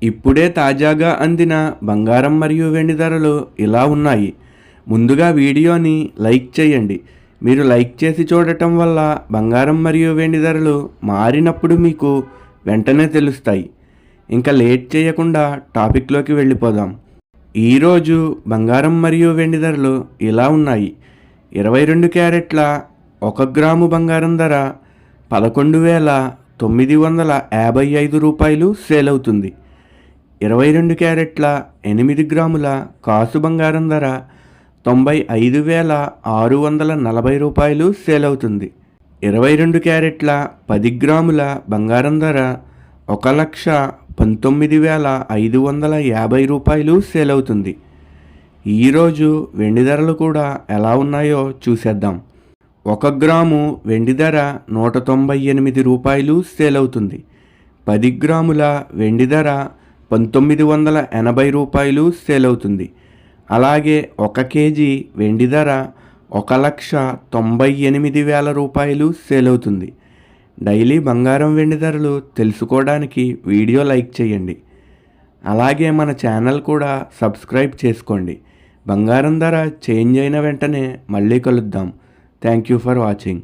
ఇప్పుడే తాజాగా అందిన బంగారం మరియు వెండి ధరలు ఇలా ఉన్నాయి. ముందుగా వీడియోని లైక్ చేయండి. మీరు లైక్ చేసి చూడటం వల్ల బంగారం మరియు వెండి ధరలు మారినప్పుడు మీకు వెంటనే తెలుస్తాయి. ఇంకా లేట్ చేయకుండా టాపిక్లోకి వెళ్ళిపోదాం. ఈరోజు బంగారం మరియు వెండి ధరలు ఇలా ఉన్నాయి. 22 క్యారెట్ల 1 గ్రాము బంగారం ధర 11,955 రూపాయలు సేల్ అవుతుంది. 22 క్యారెట్ల 8 గ్రాముల కాసు బంగారం ధర 95,640 రూపాయలు సేల్ అవుతుంది. 22 క్యారెట్ల 10 గ్రాముల బంగారం ధర 1,19,550 రూపాయలు సేల్ అవుతుంది. ఈరోజు వెండి ధరలు కూడా ఎలా ఉన్నాయో చూసేద్దాం. 1 గ్రాము వెండి ధర 198 రూపాయలు సేల్ అవుతుంది. 10 గ్రాముల వెండి ధర 1980 రూపాయలు సేల్ అవుతుంది. అలాగే 1 కేజీ వెండి ధర 1,98,000 రూపాయలు సేల్ అవుతుంది. డైలీ బంగారం వెండి ధరలు తెలుసుకోవడానికి వీడియో లైక్ చేయండి. అలాగే మన ఛానల్ కూడా సబ్స్క్రైబ్ చేసుకోండి. బంగారం ధర చేంజ్ అయిన వెంటనే మళ్ళీ కలుద్దాం. Thank you for watching.